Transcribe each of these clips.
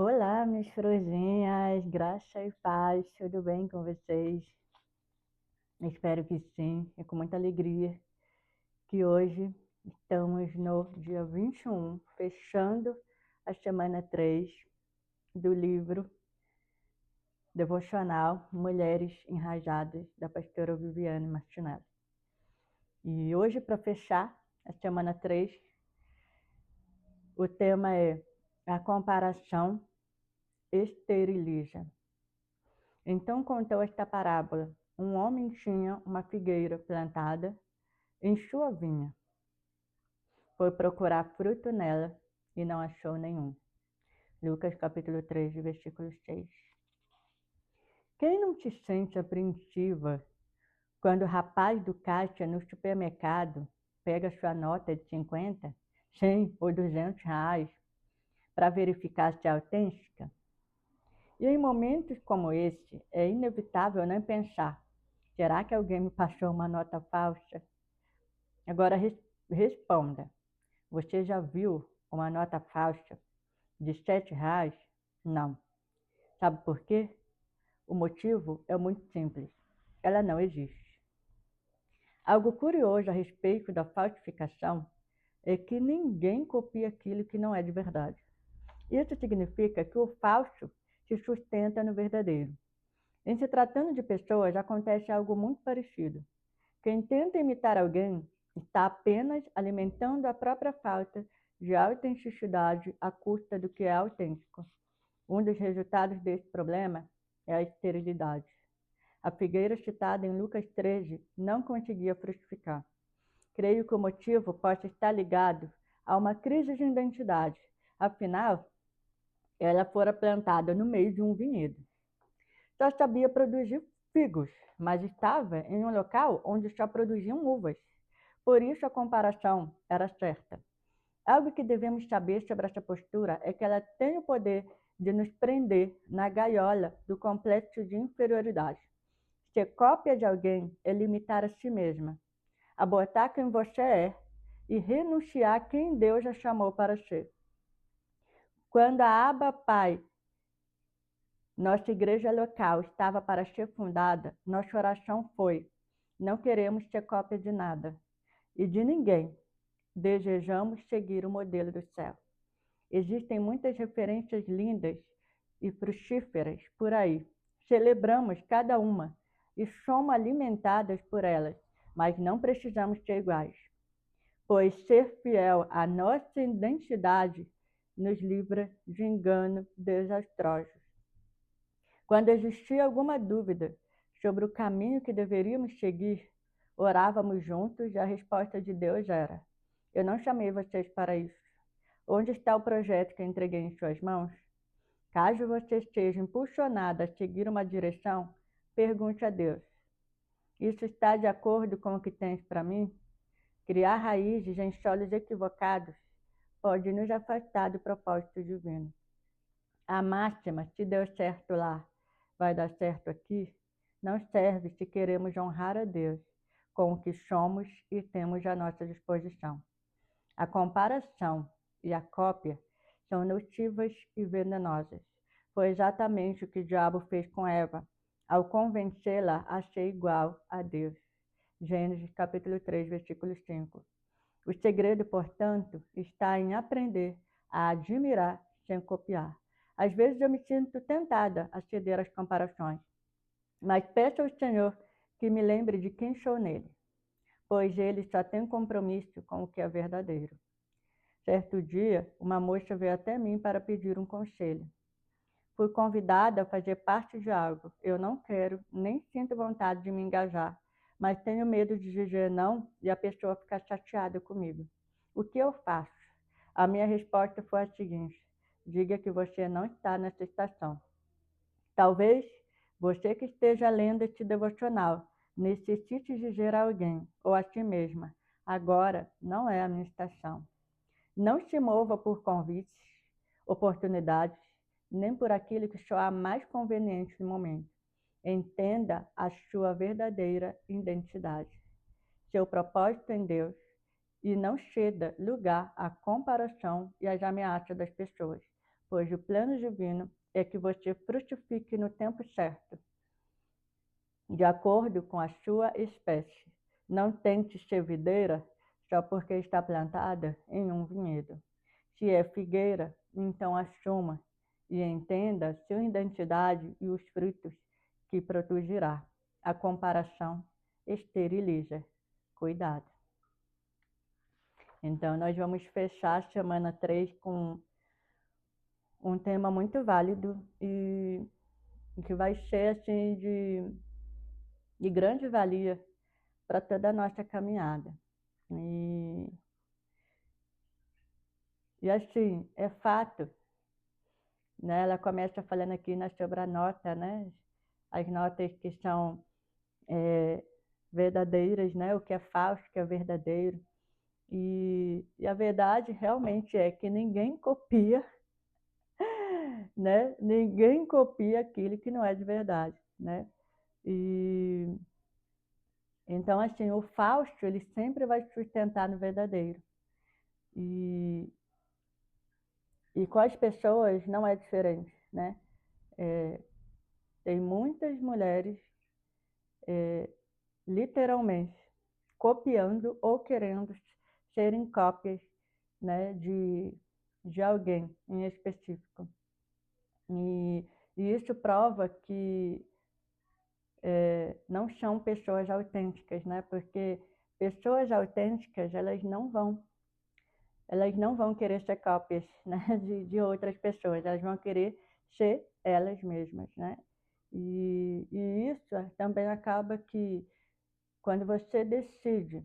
Olá, minhas florzinhas, graça e paz, tudo bem com vocês? Espero que sim, é com muita alegria que hoje estamos no dia 21, fechando a semana 3 do livro devocional Mulheres Enrajadas, da pastora Viviane Martinelli. E hoje, para fechar a semana 3, o tema é a comparação esteriliza. Então contou esta parábola: um homem tinha uma figueira plantada em sua vinha. Foi procurar fruto nela e não achou nenhum. Lucas capítulo 3, versículo 6. Quem não se sente apreensiva quando o rapaz do caixa no supermercado pega sua nota de 50, 100 ou 200 reais para verificar se é autêntica? E em momentos como este, é inevitável não pensar: será que alguém me passou uma nota falsa? Agora responda: você já viu uma nota falsa de R$ 7? Não. Sabe por quê? O motivo é muito simples: ela não existe. Algo curioso a respeito da falsificação é que ninguém copia aquilo que não é de verdade. Isso significa que o falso se sustenta no verdadeiro. Em se tratando de pessoas, acontece algo muito parecido. Quem tenta imitar alguém está apenas alimentando a própria falta de autenticidade à custa do que é autêntico. Um dos resultados desse problema é a esterilidade. A figueira citada em Lucas 13 não conseguia frutificar. Creio que o motivo possa estar ligado a uma crise de identidade. Afinal, ela fora plantada no meio de um vinhedo. Só sabia produzir figos, mas estava em um local onde só produziam uvas. Por isso a comparação era certa. Algo que devemos saber sobre essa postura é que ela tem o poder de nos prender na gaiola do complexo de inferioridade. Ser cópia de alguém é limitar a si mesma, abortar quem você é e renunciar a quem Deus já chamou para ser. Quando a Abba Pai, nossa igreja local, estava para ser fundada, nossa oração foi: não queremos ser cópia de nada e de ninguém. Desejamos seguir o modelo do céu. Existem muitas referências lindas e frutíferas por aí. Celebramos cada uma e somos alimentadas por elas, mas não precisamos ser iguais, pois ser fiel à nossa identidade nos livra de enganos desastrosos. Quando existia alguma dúvida sobre o caminho que deveríamos seguir, orávamos juntos e a resposta de Deus era: eu não chamei vocês para isso. Onde está o projeto que entreguei em suas mãos? Caso você esteja impulsionado a seguir uma direção, pergunte a Deus: isso está de acordo com o que tens para mim? Criar raízes em solos equivocados pode nos afastar do propósito divino. A máxima: se deu certo lá, vai dar certo aqui, não serve se queremos honrar a Deus com o que somos e temos à nossa disposição. A comparação e a cópia são nocivas e venenosas. Foi exatamente o que o diabo fez com Eva, ao convencê-la a ser igual a Deus. Gênesis capítulo 3, versículo 5. O segredo, portanto, está em aprender a admirar sem copiar. Às vezes eu me sinto tentada a ceder às comparações, mas peço ao Senhor que me lembre de quem sou nele, pois ele só tem compromisso com o que é verdadeiro. Certo dia, uma moça veio até mim para pedir um conselho. Fui convidada a fazer parte de algo. Eu não quero, nem sinto vontade de me engajar, mas tenho medo de dizer não e a pessoa ficar chateada comigo. O que eu faço? A minha resposta foi a seguinte: diga que você não está nessa estação. Talvez você que esteja lendo este devocional necessite dizer a alguém ou a si mesma: agora não é a minha estação. Não se mova por convites, oportunidades, nem por aquilo que soar mais conveniente no momento. Entenda a sua verdadeira identidade, seu propósito em Deus, e não ceda lugar à comparação e às ameaças das pessoas, pois o plano divino é que você frutifique no tempo certo, de acordo com a sua espécie. Não tente ser videira só porque está plantada em um vinhedo. Se é figueira, então assuma e entenda sua identidade e os frutos que produzirá. A comparação esteriliza. Cuidado. Então, nós vamos fechar a semana 3 com um tema muito válido e que vai ser assim, de grande valia para toda a nossa caminhada. E assim, é fato, né? Ela começa falando aqui sobre a nota, né? As notas que são verdadeiras, né? O que é falso, o que é verdadeiro. E a verdade realmente é que ninguém copia, né? Ninguém copia aquilo que não é de verdade, né? E então, assim, o falso, ele sempre vai se sustentar no verdadeiro. E com as pessoas não é diferente, né? Tem muitas mulheres, literalmente, copiando ou querendo serem cópias, né, de alguém em específico. E isso prova que não são pessoas autênticas, né? Porque pessoas autênticas, elas não vão querer ser cópias, né, de outras pessoas, elas vão querer ser elas mesmas, né? E isso também acaba que, quando você decide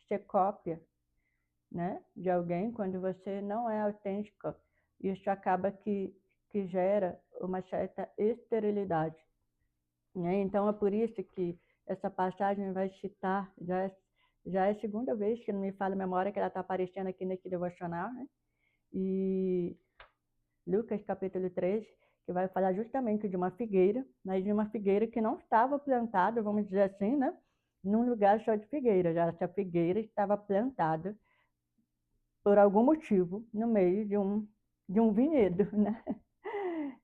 ser cópia, né, de alguém, quando você não é autêntico, isso acaba que gera uma certa esterilidade, né? Então é por isso que essa passagem vai citar, já é a segunda vez que não me fala a memória que ela está aparecendo aqui nesse devocional, né? E Lucas capítulo 3, que vai falar justamente de uma figueira, mas de uma figueira que não estava plantada, vamos dizer assim, né, num lugar só de figueira. Já essa figueira estava plantada por algum motivo no meio de um vinhedo, né?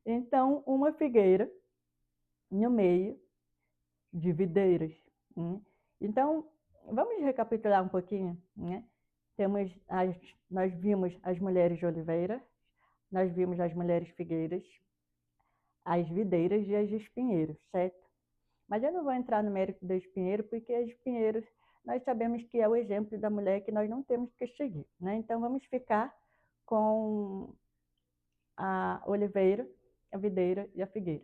Então, uma figueira no meio de videiras, né? Então, vamos recapitular um pouquinho, né? Nós vimos as mulheres de oliveira, nós vimos as mulheres figueiras, as videiras e as espinheiros, certo? Mas eu não vou entrar no mérito dos espinheiros, porque as espinheiros nós sabemos que é o exemplo da mulher que nós não temos que seguir, né? Então vamos ficar com a oliveira, a videira e a figueira.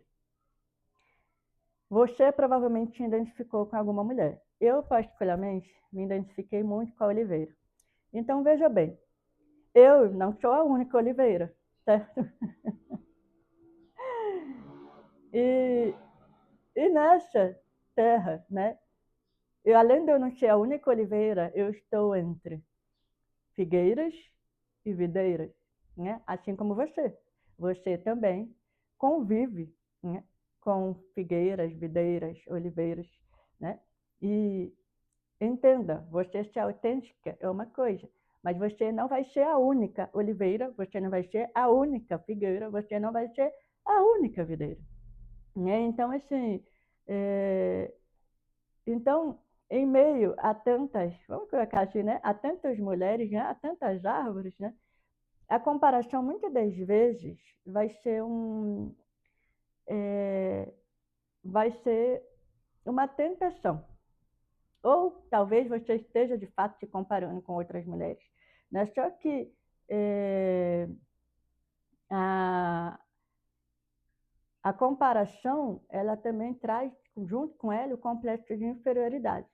Você provavelmente se identificou com alguma mulher. Eu, particularmente, me identifiquei muito com a oliveira. Então, veja bem, eu não sou a única oliveira, certo? E nessa terra, né? Além de eu não ser a única oliveira, eu estou entre figueiras e videiras, né? Assim como você. Você também convive, né, com figueiras, videiras, oliveiras, né? E entenda, você ser autêntica é uma coisa, mas você não vai ser a única oliveira, você não vai ser a única figueira, você não vai ser a única videira, né? Então, assim, então, em meio a tantas, vamos colocar assim, né? A tantas mulheres, né? A tantas árvores, né? A comparação, muitas das vezes, vai ser uma tentação. Ou talvez você esteja, de fato, se comparando com outras mulheres, né? Só que a, a comparação, ela também traz, junto com ela, o complexo de inferioridade.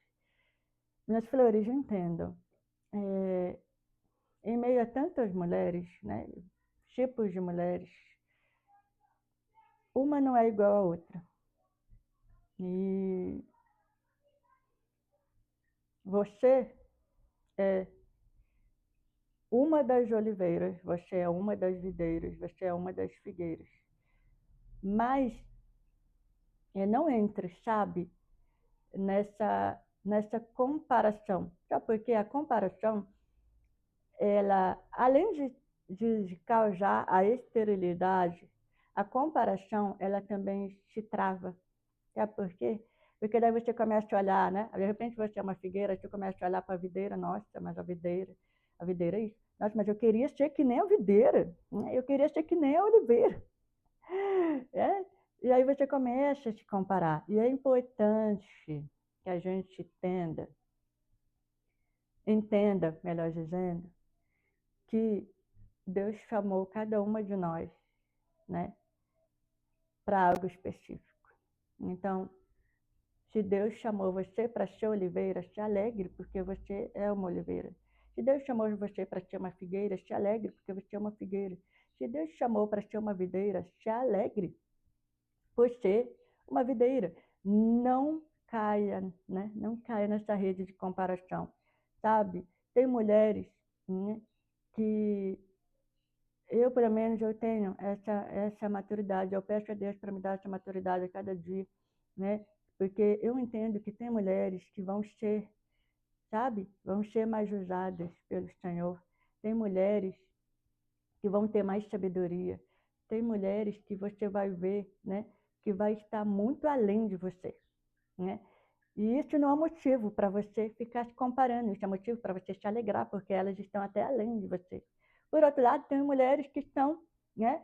Minhas flores, entendam. Em meio a tantas mulheres, né, tipos de mulheres, uma não é igual à outra. E você é uma das oliveiras, você é uma das videiras, você é uma das figueiras. Mas não entre, sabe, nessa comparação. Sabe por quê? A comparação, ela, além de de causar a esterilidade, a comparação, ela também te trava. Sabe por quê? Porque daí você começa a olhar, né? De repente você é uma figueira, você começa a olhar para a videira, nossa, mas a videira é isso. Nossa, mas eu queria ser que nem a videira, né? Eu queria ser que nem a oliveira. É? E aí você começa a se comparar. E é importante que a gente entenda, melhor dizendo, que Deus chamou cada uma de nós, né, para algo específico. Então, se Deus chamou você para ser oliveira, se alegre, porque você é uma oliveira. Se Deus chamou você para ser uma figueira, se alegre, porque você é uma figueira. Se Deus chamou para ser uma videira, se alegre por ser uma videira. Não caia, né? Não caia nessa rede de comparação, sabe? Tem mulheres, né, que eu, pelo menos, eu tenho essa maturidade. Eu peço a Deus para me dar essa maturidade a cada dia, né? Porque eu entendo que tem mulheres que vão ser, sabe? Vão ser mais usadas pelo Senhor. Tem mulheres que vão ter mais sabedoria. Tem mulheres que você vai ver, né? Que vai estar muito além de você, né? E isso não é motivo para você ficar se comparando, isso é motivo para você se alegrar, porque elas estão até além de você. Por outro lado, tem mulheres que estão, né,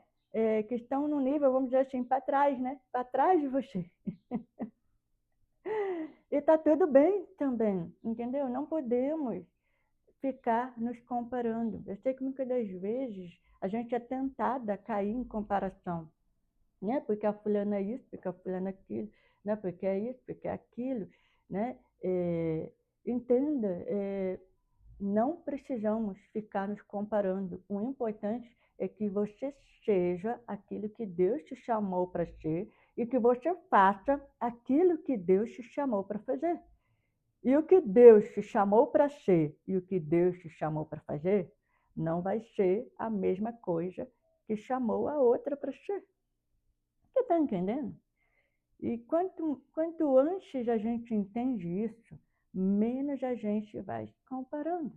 que estão no nível, vamos dizer assim, para trás, né, para trás de você. E está tudo bem também, entendeu? Não podemos ficar nos comparando. Eu sei que muitas das vezes a gente é tentada a cair em comparação, né? Porque a fulana é isso, porque a fulana é aquilo, né? Porque é isso, porque é aquilo, né? Entenda, não precisamos ficar nos comparando. O importante é que você seja aquilo que Deus te chamou para ser e que você faça aquilo que Deus te chamou para fazer. E o que Deus te chamou para ser e o que Deus te chamou para fazer não vai ser a mesma coisa que chamou a outra para ser. Você está entendendo? E quanto antes a gente entende isso, menos a gente vai se comparando.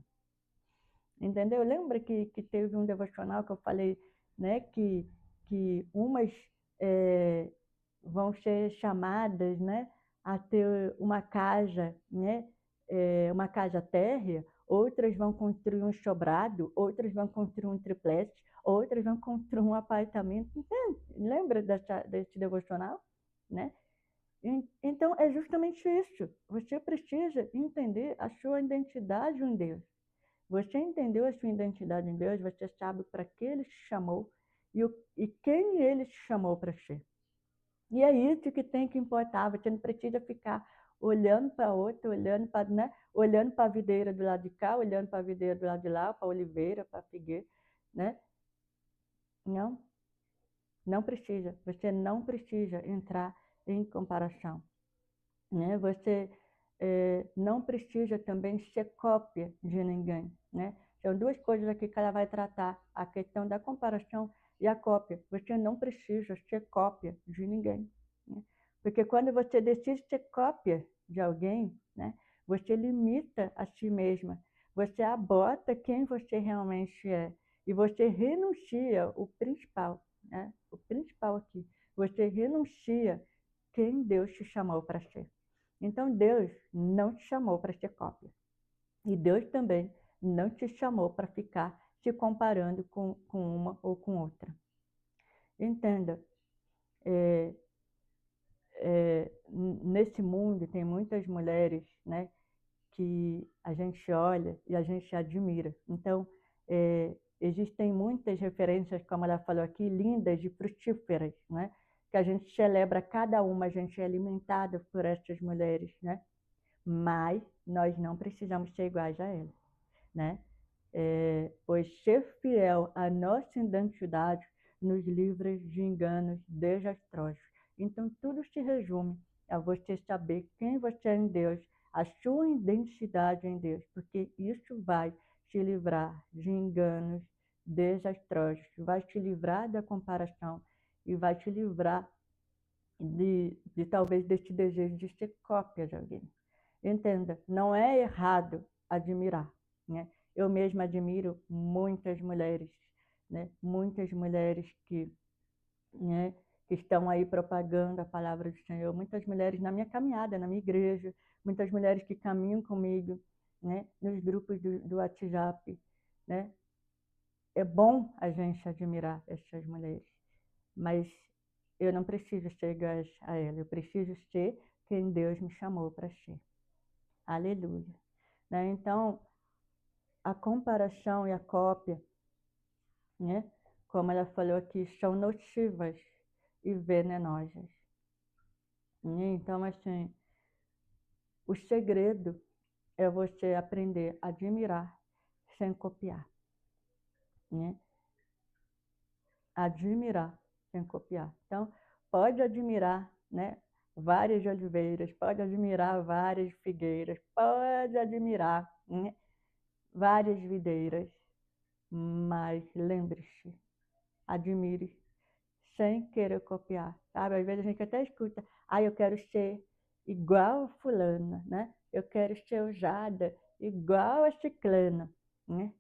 Entendeu? Lembra que teve um devocional que eu falei, né, que umas vão ser chamadas, né, a ter uma casa, né, uma casa térrea, outras vão construir um sobrado, outras vão construir um triplex, outras vão construir um apartamento. Entende? Lembra desse devocional? Né? Então, é justamente isso. Você precisa entender a sua identidade em Deus. Você entendeu a sua identidade em Deus, você sabe para que Ele te chamou e quem Ele te chamou para ser. E é isso que tem que importar. Você não precisa ficar olhando para outra, olhando para, né? Olhando para a videira do lado de cá, olhando para a videira do lado de lá, para a oliveira, para a figueira, né? Não, não precisa. Você não precisa entrar em comparação, né? Você não precisa também ser cópia de ninguém, né? São duas coisas aqui que ela vai tratar, a questão da comparação e a cópia. Você não precisa ser cópia de ninguém, né? Porque quando você decide ser cópia de alguém, né, você limita a si mesma, você abota quem você realmente é e você renuncia o principal, né? O principal aqui, você renuncia quem Deus te chamou para ser. Então, Deus não te chamou para ser cópia. E Deus também não te chamou para ficar se comparando com uma ou com outra. Entenda, nesse mundo tem muitas mulheres, né, que a gente olha e a gente admira. Então, existem muitas referências, como ela falou aqui, lindas e frutíferas, né, que a gente celebra cada uma, a gente é alimentada por essas mulheres, né? Mas nós não precisamos ser iguais a elas, né? Pois ser fiel à nossa identidade nos livra de enganos desastrosos. Então, tudo se resume a você saber quem você é em Deus, a sua identidade em Deus, porque isso vai te livrar de enganos desastrosos, vai te livrar da comparação e vai te livrar de talvez desse desejo de ser cópia de alguém. Entenda, não é errado admirar, né? Eu mesma admiro muitas mulheres, né? Muitas mulheres né, que estão aí propagando a palavra do Senhor, muitas mulheres na minha caminhada, na minha igreja, muitas mulheres que caminham comigo, né, nos grupos do WhatsApp, né? É bom a gente admirar essas mulheres, mas eu não preciso ser igual a ela, eu preciso ser quem Deus me chamou para ser. Aleluia. Né? Então, a comparação e a cópia, né, como ela falou aqui, são nocivas e venenosas. Então, assim, o segredo é você aprender a admirar sem copiar, né? Admirar sem copiar. Então, pode admirar, né, várias oliveiras, pode admirar várias figueiras, pode admirar, né, várias videiras, mas lembre-se, admire sem querer copiar, sabe? Às vezes a gente até escuta, eu quero ser igual a fulana, né? Eu quero ser usada igual a ciclana, né?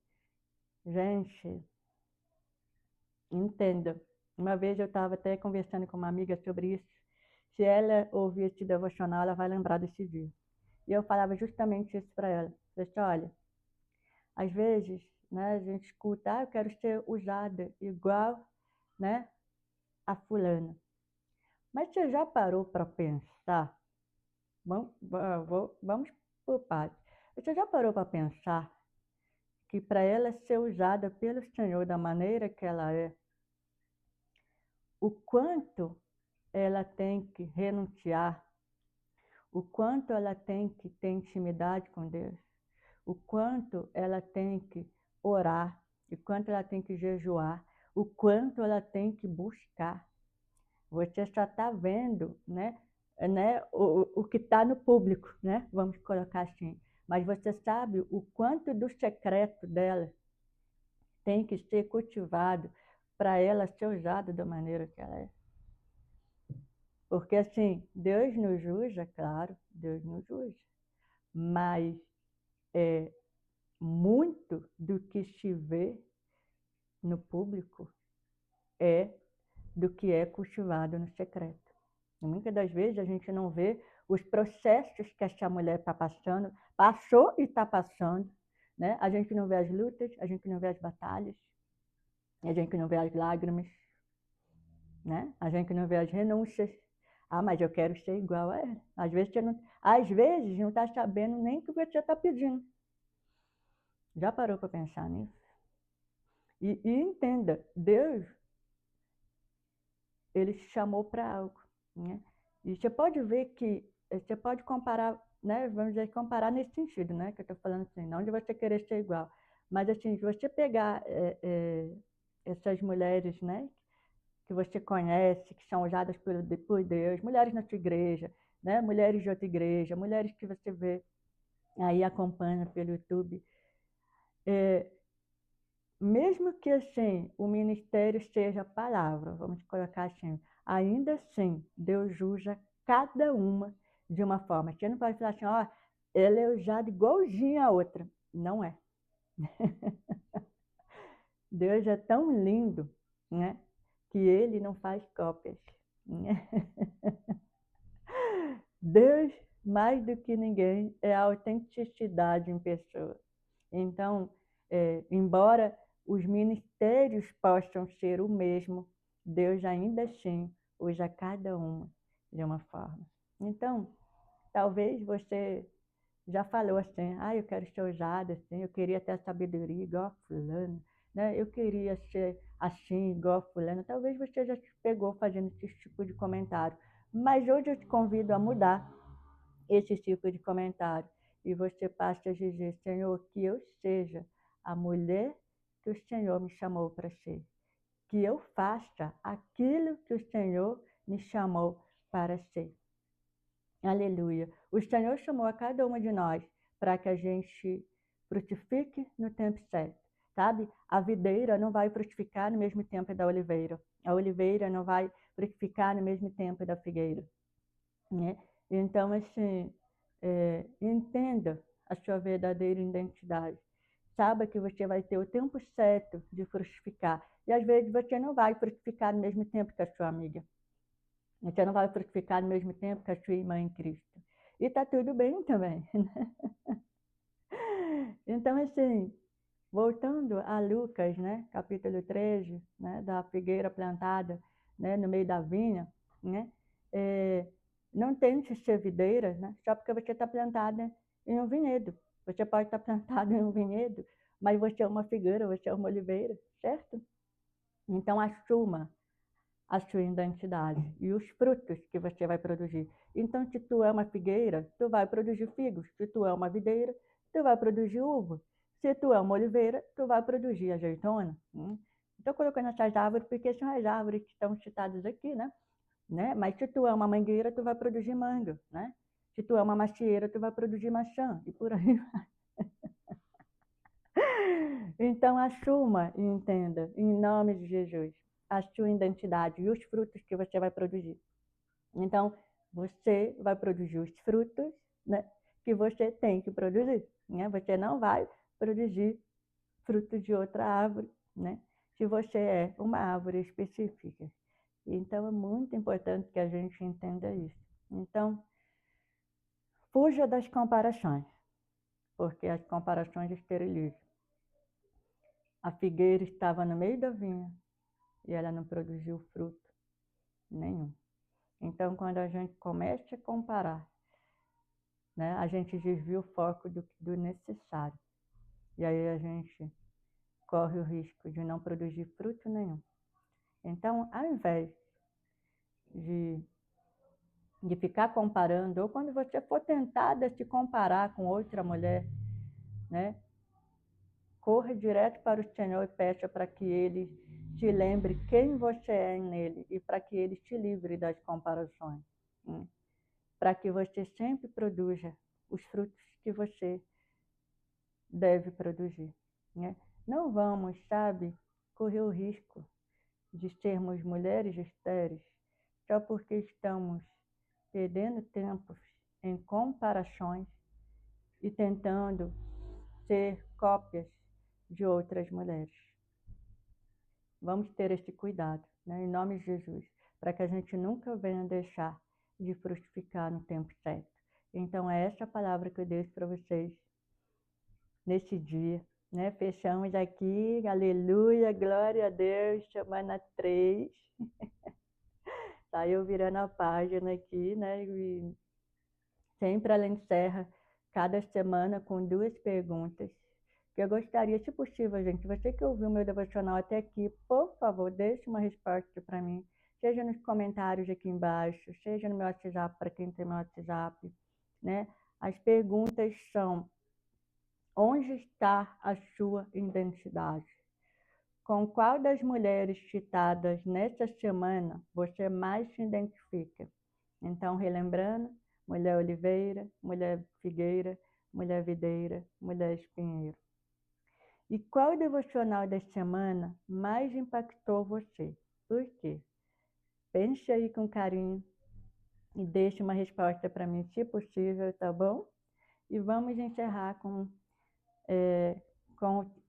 Gente, entenda. Uma vez eu estava até conversando com uma amiga sobre isso. Se ela ouvir esse devocional, ela vai lembrar desse dia. E eu falava justamente isso para ela. Eu disse, olha, às vezes, né, a gente escuta, eu quero ser usada igual, né, a fulana. Mas você já parou para pensar? Vamos por partes. Você já parou para pensar que para ela ser usada pelo Senhor da maneira que ela é, o quanto ela tem que renunciar, o quanto ela tem que ter intimidade com Deus, o quanto ela tem que orar, o quanto ela tem que jejuar, o quanto ela tem que buscar. Você só está vendo, né, o que está no público, né? Vamos colocar assim. Mas você sabe o quanto do secreto dela tem que ser cultivado para ela ser usada da maneira que ela é. Porque assim, Deus nos usa, claro, Deus nos usa, mas muito do que se vê no público é do que é cultivado no secreto. E muitas das vezes a gente não vê os processos que essa mulher está passando, passou e está passando, né? A gente não vê as lutas, a gente não vê as batalhas, a gente não vê as lágrimas, né? A gente não vê as renúncias. Mas eu quero ser igual a ela. Às vezes não está sabendo nem o que você está pedindo. Já parou para pensar nisso? E entenda, Deus, ele te chamou para algo, né? E você pode ver que, você pode comparar, né? Vamos dizer, comparar nesse sentido, né? Que eu estou falando assim, não de você querer ser igual. Mas assim, se você pegar essas mulheres, né? Que você conhece, que são usadas por Deus, mulheres na sua igreja, né? Mulheres de outra igreja, mulheres que você vê aí acompanha pelo YouTube. Mesmo que assim o ministério seja a palavra, vamos colocar assim, ainda assim Deus usa cada uma de uma forma. Você não pode falar assim, ela é usada igualzinha a outra. Não é. Deus é tão lindo, né, que ele não faz cópias, né? Deus, mais do que ninguém, é a autenticidade em pessoa. Então, embora os ministérios possam ser o mesmo, Deus ainda assim usa cada uma de uma forma. Então, talvez você já falou assim, eu quero ser usada assim, eu queria ter sabedoria igual a fulano, né? Eu queria ser assim, igual a fulano. Talvez você já se pegou fazendo esse tipo de comentário. Mas hoje eu te convido a mudar esse tipo de comentário. E você passa a dizer, Senhor, que eu seja a mulher que o Senhor me chamou para ser. Que eu faça aquilo que o Senhor me chamou para ser. Aleluia. O Senhor chamou a cada uma de nós para que a gente frutifique no tempo certo, sabe? A videira não vai frutificar no mesmo tempo da oliveira. A oliveira não vai frutificar no mesmo tempo da figueira, né? Então, assim, entenda a sua verdadeira identidade. saiba que você vai ter o tempo certo de frutificar. E às vezes você não vai frutificar no mesmo tempo que a sua amiga. Você não vai frutificar no mesmo tempo que a sua irmã em Cristo. E está tudo bem também. Então, assim, voltando a Lucas, né, capítulo 13, né, da figueira plantada, né, no meio da vinha, né, não tente ser videira, né, só porque você está plantada em um vinhedo. Você pode estar plantado em um vinhedo, mas você é uma figueira, você é uma oliveira, certo? Então, assuma a sua identidade e os frutos que você vai produzir. Então, se tu é uma figueira, tu vai produzir figos. Se tu é uma videira, tu vai produzir uva. Se tu é uma oliveira, tu vai produzir azeitona. Estou colocando essas árvores porque são as árvores que estão citadas aqui, né? Mas se tu é uma mangueira, tu vai produzir manga, né? Se tu é uma macieira, tu vai produzir maçã e por aí. Então, assuma e entenda, em nome de Jesus, a sua identidade e os frutos que você vai produzir. Então, você vai produzir os frutos, né, que você tem que produzir. Né? Você não vai produzir frutos de outra árvore, né, se você é uma árvore específica. Então, é muito importante que a gente entenda isso. Então, fuja das comparações, porque as comparações esterilizam. A figueira estava no meio da vinha e ela não produziu fruto nenhum. Então, quando a gente começa a comparar, né, a gente desvia o foco do necessário. E aí a gente corre o risco de não produzir fruto nenhum. Então, ao invés de ficar comparando, ou quando você for tentada a se comparar com outra mulher, né, corra direto para o Senhor e peça para que Ele te lembre quem você é nele e para que Ele te livre das comparações. Né? Para que você sempre produza os frutos que você deve produzir. Né? Não vamos, sabe, correr o risco de sermos mulheres estéreis só porque estamos perdendo tempo em comparações e tentando ser cópias de outras mulheres. Vamos ter esse cuidado, né, em nome de Jesus, para que a gente nunca venha deixar de frutificar no tempo certo. Então, é essa palavra que eu deixo para vocês nesse dia. Né? Fechamos aqui, aleluia, glória a Deus, semana 3. Tá eu virando a página aqui, né? E sempre ela encerra cada semana com 2 perguntas. Que eu gostaria, se possível, gente, você que ouviu meu devocional até aqui, por favor, deixe uma resposta para mim, seja nos comentários aqui embaixo, seja no meu WhatsApp, para quem tem meu WhatsApp, né? As perguntas são: onde está a sua identidade? Com qual das mulheres citadas nesta semana você mais se identifica? Então, relembrando, mulher oliveira, mulher figueira, mulher videira, mulher espinheiro. E qual devocional da semana mais impactou você? Por quê? Pense aí com carinho e deixe uma resposta para mim, se possível, tá bom? E vamos encerrar com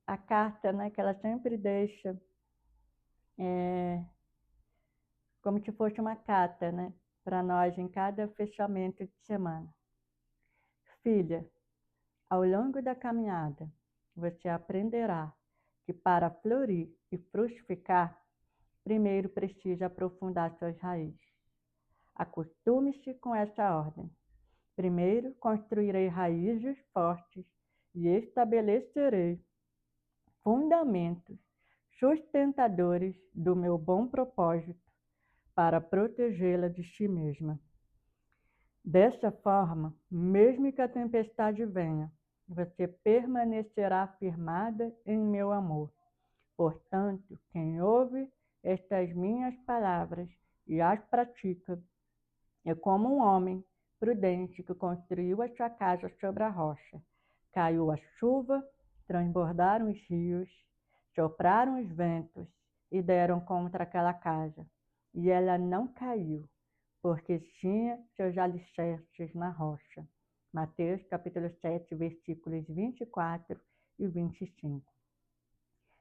a carta, né, que ela sempre deixa como se fosse uma carta, né, para nós em cada fechamento de semana. Filha, ao longo da caminhada, você aprenderá que para florir e frutificar, primeiro precisa aprofundar suas raízes. Acostume-se com essa ordem. Primeiro construirei raízes fortes e estabelecerei fundamentos sustentadores do meu bom propósito para protegê-la de si mesma. Dessa forma, mesmo que a tempestade venha, você permanecerá firmada em meu amor. Portanto, quem ouve estas minhas palavras e as pratica é como um homem prudente que construiu a sua casa sobre a rocha. Caiu a chuva, transbordaram os rios, sopraram os ventos e deram contra aquela casa. E ela não caiu, porque tinha seus alicerces na rocha. Mateus capítulo 7, versículos 24 e 25.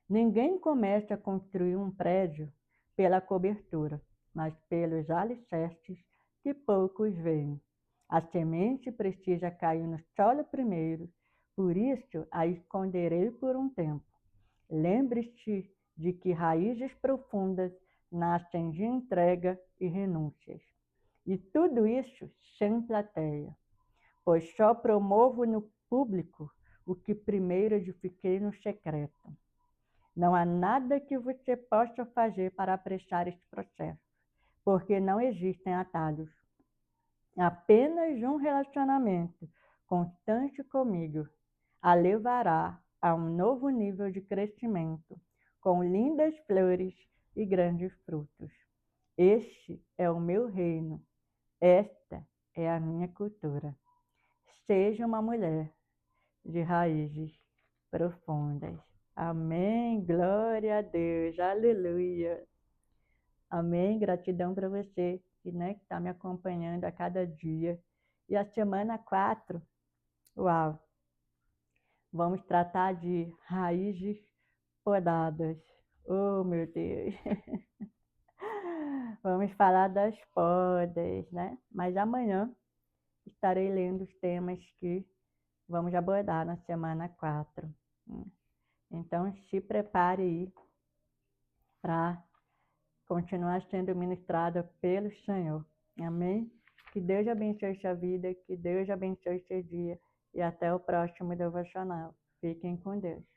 Ninguém começa a construir um prédio pela cobertura, mas pelos alicerces que poucos veem. A semente precisa cair no solo primeiro, por isso a esconderei por um tempo. Lembre-se de que raízes profundas nascem de entrega e renúncias. E tudo isso sem plateia, pois só promovo no público o que primeiro edifiquei no secreto. Não há nada que você possa fazer para apressar este processo, porque não existem atalhos. Apenas um relacionamento constante comigo a levará a um novo nível de crescimento, com lindas flores e grandes frutos. Este é o meu reino, esta é a minha cultura. Seja uma mulher de raízes profundas. Amém. Glória a Deus. Aleluia. Amém. Gratidão para você que está me acompanhando a cada dia. E a semana 4, uau, vamos tratar de raízes podadas. Oh, meu Deus. Vamos falar das podas, né? Mas amanhã estarei lendo os temas que vamos abordar na semana 4. Então, se prepare aí para continuar sendo ministrada pelo Senhor. Amém? Que Deus abençoe sua vida, que Deus abençoe seu dia e até o próximo devocional. Fiquem com Deus.